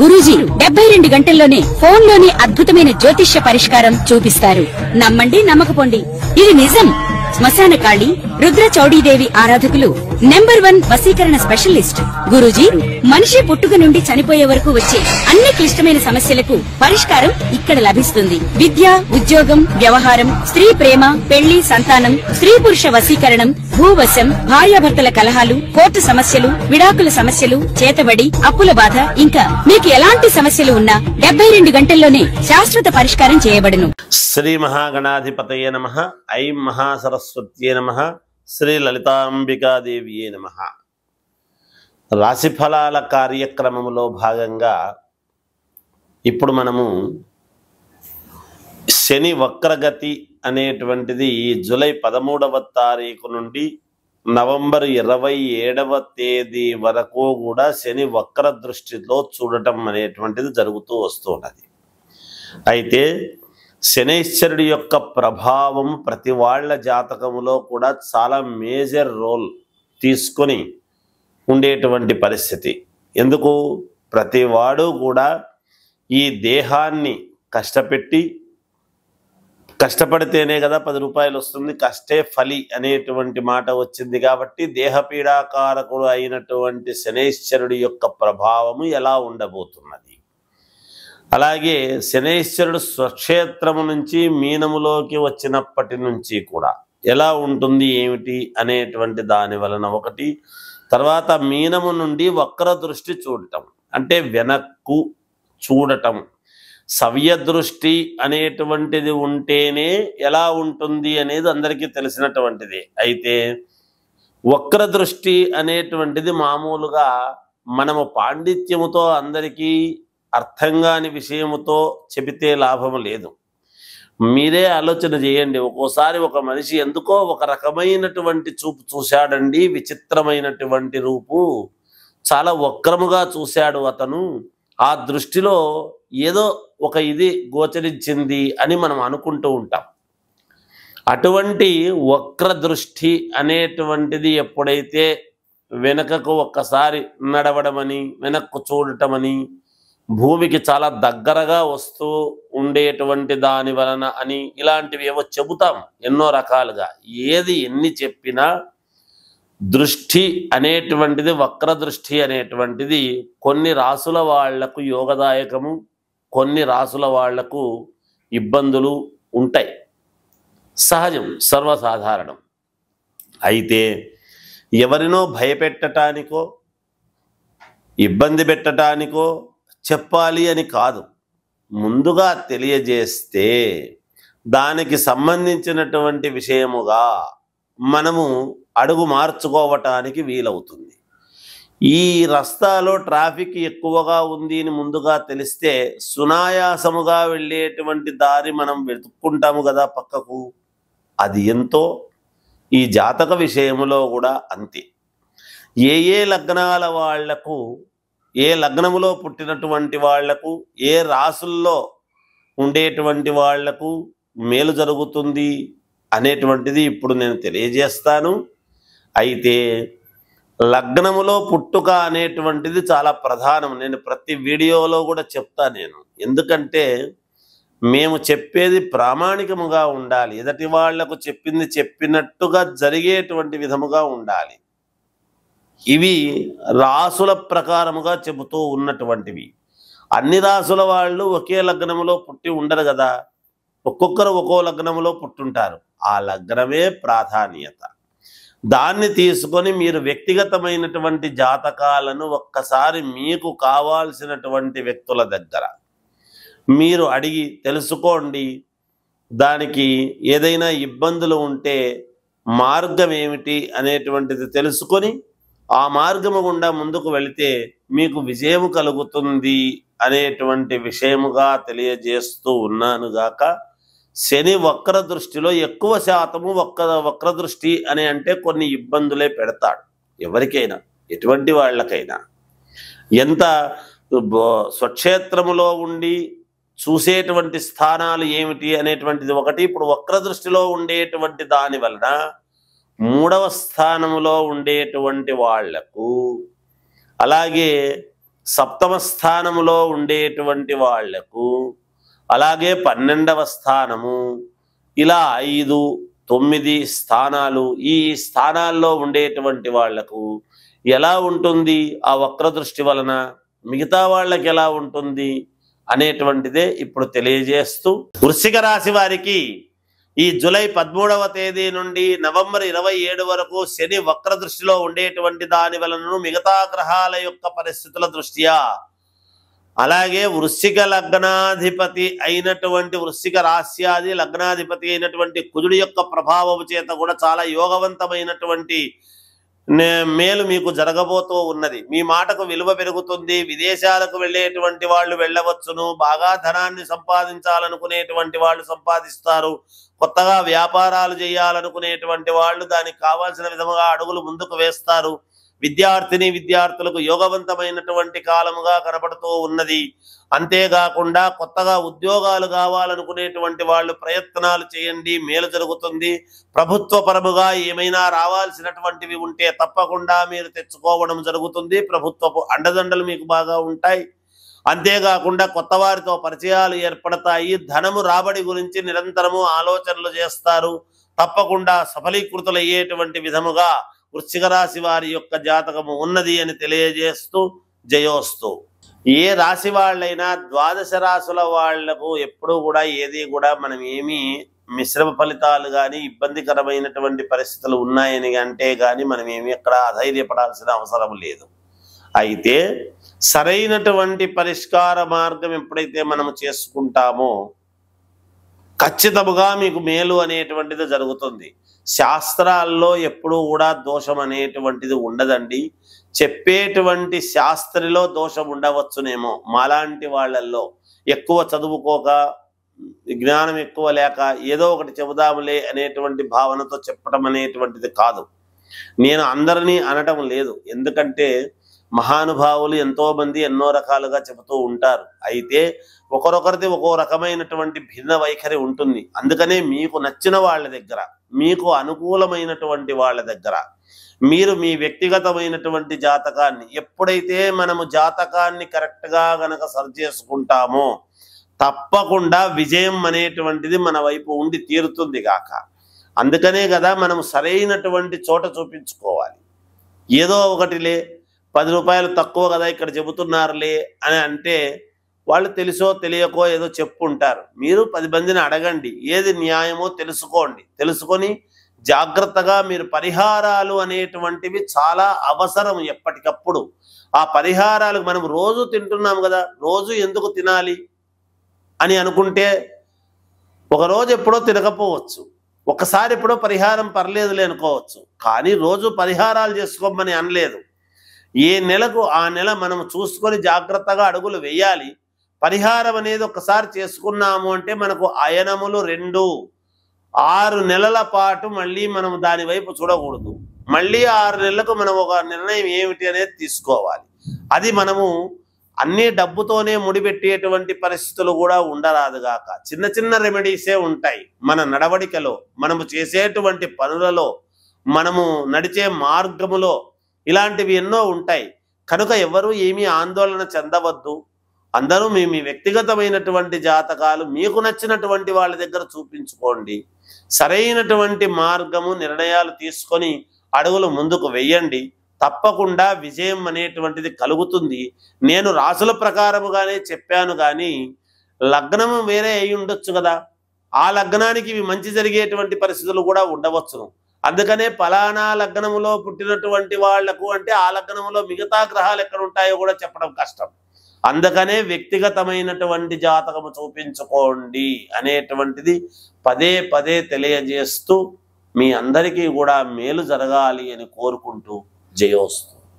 గురూజీ 72 గంటల్లోనే ఫోన్ లోని అద్భుతమైన జ్యోతిష్య పరిష్కారం చూపిస్తారు. నమ్మండి, నమ్మకపోండి, ఇది నిజం. శ్మశాన కాళి రుద్ర చౌడీదేవి ఆరాధకులు నంబర్ 1 వశీకరణ స్పెషలిస్ట్. గురూజీ మనిషి పుట్టుక నుండి చనిపోయే వరకు వచ్చే అన్ని క్లిష్టమైన సమస్యలకు పరిష్కారం ఇక్కడ లభిస్తుంది. విద్య, ఉద్యోగం, వ్యవహారం, స్త్రీ ప్రేమ, పెళ్లి, సంతానం, స్త్రీ పురుష వశీకరణం, భూవశం, భార్యాభర్తల కలహాలు, కోర్టు సమస్యలు, విడాకుల సమస్యలు, చేతబడి, అప్పుల బాధ, ఇంకా మీకు ఎలాంటి సమస్యలు ఉన్నా 72 గంటల్లోనే శాశ్వత పరిష్కారం చేయబడును. శ్రీ మహాగణాధిపతయే నమః. ఐం మహాసరస్వత్యే నమః. శ్రీ లలితాంబికాదేవియే నమః. రాశిఫలాల కార్యక్రమంలో భాగంగా ఇప్పుడు మనము శని వక్రగతి అనేటువంటిది జూలై 13వ తారీఖు నుండి నవంబర్ 27వ తేదీ వరకు కూడా శని వక్ర దృష్టిలో చూడటం అనేటువంటిది జరుగుతూ వస్తున్నది. అయితే శనైశ్వరుడి యొక్క ప్రభావం ప్రతి వాళ్ళ జాతకములో కూడా చాలా మేజర్ రోల్ తీసుకొని ఉండేటువంటి పరిస్థితి. ఎందుకు? ప్రతివాడు కూడా ఈ దేహాన్ని కష్టపడితేనే కదా 10 రూపాయలు వస్తుంది, కష్టే ఫలి అనేటువంటి మాట వచ్చింది. కాబట్టి దేహపీడాకారకుడు అయినటువంటి శనైశ్వరుడి యొక్క ప్రభావము ఎలా ఉండబోతున్నది, అలాగే శనైశ్వరుడు స్వక్షేత్రము నుంచి మీనములోకి వచ్చినప్పటి నుంచి కూడా ఎలా ఉంటుంది ఏమిటి అనేటువంటి దాని వలన ఒకటి, తర్వాత మీనము నుండి వక్ర దృష్టి చూడటం అంటే వెనక్కు చూడటం, సవ్య దృష్టి అనేటువంటిది ఉంటేనే ఎలా ఉంటుంది అనేది అందరికీ తెలిసినటువంటిది. అయితే వక్ర దృష్టి అనేటువంటిది మామూలుగా మనము పాండిత్యముతో అందరికీ అర్థం కాని విషయముతో చెబితే లాభము లేదు. మీరే ఆలోచన చేయండి. ఒక్కోసారి ఒక మనిషి ఎందుకో ఒక రకమైనటువంటి చూపు చూశాడండి, విచిత్రమైనటువంటి రూపు, చాలా వక్రముగా చూశాడు అతను, ఆ దృష్టిలో ఏదో ఒక ఇది గోచరించింది అని మనం అనుకుంటూ ఉంటాం. అటువంటి వక్ర దృష్టి అనేటువంటిది ఎప్పుడైతే వెనకకు ఒక్కసారి నడవడమని, వెనక్కు చూడటమని, భూమికి చాలా దగ్గరగా వస్తూ ఉండేటువంటి దాని వలన అని ఇలాంటివి ఏవో చెబుతాం ఎన్నో రకాలుగా. ఎన్ని చెప్పినా దృష్టి అనేటువంటిది, వక్ర దృష్టి అనేటువంటిది కొన్ని రాసుల వాళ్లకు యోగదాయకము, కొన్ని రాసుల వాళ్లకు ఇబ్బందులు ఉంటాయి. సహజం, సర్వసాధారణం. అయితే ఎవరినో భయపెట్టడానికో ఇబ్బంది పెట్టడానికో చెప్పాలి అని కాదు, ముందుగా తెలియజేస్తే దానికి సంబంధించినటువంటి విషయముగా మనము అడుగు మార్చుకోవటానికి వీలవుతుంది. ఈ రస్తాలో ట్రాఫిక్ ఎక్కువగా ఉంది అని ముందుగా తెలిస్తే సునాయాసముగా వెళ్ళేటువంటి దారి మనం వెతుక్కుంటాము కదా పక్కకు. అది ఎంతో ఈ జాతక విషయములో కూడా అంతే. ఏ లగ్నాల వాళ్లకు, ఏ లగ్నములో పుట్టినటువంటి వాళ్లకు, ఏ రాసుల్లో ఉండేటువంటి వాళ్లకు మేలు జరుగుతుంది అనేటువంటిది ఇప్పుడు నేను తెలియజేస్తాను. అయితే లగ్నములో పుట్టుక అనేటువంటిది చాలా ప్రధానం. నేను ప్రతి వీడియోలో కూడా చెప్తాను నేను. ఎందుకంటే మేము చెప్పేది ప్రామాణికముగా ఉండాలి, ఎదుటి వాళ్లకు చెప్పింది చెప్పినట్టుగా జరిగేటువంటి విధముగా ఉండాలి. ఇవి రాసుల ప్రకారముగా చెబుతూ ఉన్నటువంటివి. అన్ని రాసుల వాళ్ళు ఒకే లగ్నములో పుట్టి ఉండరు కదా, ఒక్కొక్కరు ఒక్కో లగ్నములో పుట్టుంటారు. ఆ లగ్నమే ప్రాధాన్యత. దాన్ని తీసుకొని మీరు వ్యక్తిగతమైనటువంటి జాతకాలను ఒక్కసారి మీకు కావాల్సినటువంటి వ్యక్తుల దగ్గర మీరు అడిగి తెలుసుకోండి. దానికి ఏదైనా ఇబ్బందులు ఉంటే మార్గం ఏమిటి అనేటువంటిది తెలుసుకొని ఆ మార్గము గుండా ముందుకు వెళితే మీకు విజయము కలుగుతుంది అనేటువంటి విషయముగా తెలియజేస్తూ ఉన్నాను గాక. శని వక్ర దృష్టిలో ఎక్కువ శాతము వక్ర దృష్టి అని అంటే కొన్ని ఇబ్బందులే పెడతాడు ఎవరికైనా, ఎటువంటి వాళ్ళకైనా. ఎంత స్వక్షేత్రములో ఉండి చూసేటువంటి స్థానాలు ఏమిటి అనేటువంటిది ఒకటి. ఇప్పుడు వక్ర దృష్టిలో ఉండేటువంటి దాని వలన 3వ స్థానములో ఉండేటువంటి వాళ్లకు, అలాగే సప్తమ స్థానములో ఉండేటువంటి వాళ్లకు, అలాగే 12వ స్థానము, ఇలా 5, 9 స్థానాలు, ఈ స్థానాల్లో ఉండేటువంటి వాళ్లకు ఎలా ఉంటుంది ఆ వక్ర దృష్టి వలన, మిగతా వాళ్ళకి ఎలా ఉంటుంది అనేటువంటిదే ఇప్పుడు తెలియజేస్తూ, వృశ్చిక రాశి వారికి ఈ జూలై 13వ తేదీ నుండి నవంబర్ 27 వరకు శని వక్ర దృష్టిలో ఉండేటువంటి దాని వలన మిగతా గ్రహాల యొక్క పరిస్థితుల దృష్ట్యా, అలాగే వృశ్చిక లగ్నాధిపతి అయినటువంటి వృశ్చిక రాశ్యాది లగ్నాధిపతి అయినటువంటి కుజుడి యొక్క ప్రభావం చేత కూడా చాలా యోగవంతమైనటువంటి మేలు మీకు జరగబోతూ ఉన్నది. మీ మాటకు విలువ పెరుగుతుంది. విదేశాలకు వెళ్ళేటువంటి వాళ్ళు వెళ్ళవచ్చును. బాగా ధనాన్ని సంపాదించాలనుకునేటువంటి వాళ్ళు సంపాదిస్తారు. కొత్తగా వ్యాపారాలు చేయాలనుకునేటువంటి వాళ్ళు దానికి కావాల్సిన విధముగా అడుగులు ముందుకు వేస్తారు. విద్యార్థులకు యోగవంతమైనటువంటి కాలముగా కనబడుతూ ఉన్నది. అంతేకాకుండా కొత్తగా ఉద్యోగాలు కావాలనుకునేటువంటి వాళ్ళు ప్రయత్నాలు చేయండి, మేలు జరుగుతుంది. ప్రభుత్వ పరముగా ఏమైనా రావాల్సినటువంటివి ఉంటే తప్పకుండా మీరు తెచ్చుకోవడం జరుగుతుంది. ప్రభుత్వపు అండదండలు మీకు బాగా ఉంటాయి. అంతేకాకుండా కొత్త వారితో పరిచయాలు ఏర్పడతాయి. ధనము రాబడి గురించి నిరంతరము ఆలోచనలు చేస్తారు. తప్పకుండా సఫలీకృతులయ్యేటువంటి విధముగా వృశ్చిక రాశి వారి యొక్క జాతకము ఉన్నది అని తెలియజేస్తూ జయోస్తు. ఏ రాశి వాళ్ళైనా ద్వాదశ రాశుల వాళ్లకు ఎప్పుడూ కూడా ఏది కూడా మనం ఏమీ మిశ్రమ ఫలితాలు కానీ ఇబ్బందికరమైనటువంటి పరిస్థితులు ఉన్నాయని అంటే కానీ మనం ఏమి ఎక్కడ అధైర్యపడాల్సిన అవసరం లేదు. అయితే సరైనటువంటి పరిష్కార మార్గం ఎప్పుడైతే మనము చేసుకుంటామో ఖచ్చితంగా మీకు మేలు అనేటువంటిది జరుగుతుంది. శాస్త్రాల్లో ఎప్పుడూ కూడా దోషం అనేటువంటిది ఉండదండి. చెప్పేటువంటి శాస్త్రిలో దోషం ఉండవచ్చునేమో, మాలాంటి వాళ్ళల్లో ఎక్కువ చదువుకోక, జ్ఞానం ఎక్కువ లేక ఏదో ఒకటి చెబుదాములే అనేటువంటి భావనతో చెప్పడం అనేటువంటిది కాదు. నేను అందరినీ అనటం లేదు, ఎందుకంటే మహానుభావులు ఎంతోమంది ఎన్నో రకాలుగా చెబుతూ ఉంటారు. అయితే ఒకరొకరిది ఒక్కో రకమైనటువంటి భిన్న వైఖరి ఉంటుంది. అందుకనే మీకు నచ్చిన వాళ్ళ దగ్గర, మీకు అనుకూలమైనటువంటి వాళ్ళ దగ్గర మీరు మీ వ్యక్తిగతమైనటువంటి జాతకాన్ని ఎప్పుడైతే మనము జాతకాన్ని కరెక్ట్గా గనక సరి చేసుకుంటామో తప్పకుండా విజయం అనేటువంటిది మన వైపు ఉండి తీరుతుంది గాక. అందుకనే కదా మనం సరైనటువంటి చోట చూపించుకోవాలి. ఏదో ఒకటిలే 10 రూపాయలు తక్కువ కదా ఇక్కడ చెబుతున్నారులే అని అంటే వాళ్ళు తెలుసో తెలియకో ఏదో చెప్పుంటారు. మీరు 10 మందిని అడగండి, ఏది న్యాయమో తెలుసుకోండి. తెలుసుకొని జాగ్రత్తగా మీరు పరిహారాలు అనేటువంటివి చాలా అవసరం ఎప్పటికప్పుడు. ఆ పరిహారాలు మనం రోజు తింటున్నాం కదా, రోజు ఎందుకు తినాలి అని అనుకుంటే ఒకరోజు ఎప్పుడో తినకపోవచ్చు, ఒకసారి ఎప్పుడో పరిహారం పర్లేదులే అనుకోవచ్చు. కానీ రోజు పరిహారాలు చేసుకోమని అనలేదు. ఏ నెలకు ఆ నెల మనం చూసుకొని జాగ్రత్తగా అడుగులు వేయాలి. పరిహారం అనేది ఒకసారి చేసుకున్నాము అంటే మనకు అయనములు 6 నెలల పాటు మళ్ళీ మనం దాని వైపు చూడకూడదు. మళ్ళీ 6 నెలలకు మనం ఒక నిర్ణయం ఏమిటి అనేది తీసుకోవాలి. అది మనము అన్ని డబ్బుతోనే ముడిపెట్టేటువంటి పరిస్థితులు కూడా ఉండరాదుగాక. చిన్న చిన్న రెమెడీసే ఉంటాయి మన నడవడికలో, మనము చేసేటువంటి పనులలో, మనము నడిచే మార్గములో ఇలాంటివి ఎన్నో ఉంటాయి. కనుక ఎవరు ఏమీ ఆందోళన చెందవద్దు. అందరూ మీ వ్యక్తిగతమైనటువంటి జాతకాలు మీకు నచ్చినటువంటి వాళ్ళ దగ్గర చూపించుకోండి. సరైనటువంటి మార్గము నిర్ణయాలు తీసుకొని అడుగులు ముందుకు వెయ్యండి. తప్పకుండా విజయం అనేటువంటిది కలుగుతుంది. నేను రాసుల ప్రకారముగానే చెప్పాను కానీ లగ్నము వేరే అయి ఉండొచ్చు కదా, ఆ లగ్నానికి ఇవి మంచి జరిగేటువంటి పరిస్థితులు కూడా ఉండవచ్చును. అందుకనే ఫలానా లగ్నములో పుట్టినటువంటి వాళ్లకు అంటే ఆ లగ్నములో మిగతా గ్రహాలు ఎక్కడ ఉంటాయో కూడా చెప్పడం కష్టం. అందుకనే వ్యక్తిగతమైనటువంటి జాతకము చూపించుకోండి అనేటువంటిది పదే పదే తెలియజేస్తూ మీ అందరికీ కూడా మేలు జరగాలి అని కోరుకుంటూ జయోస్తు.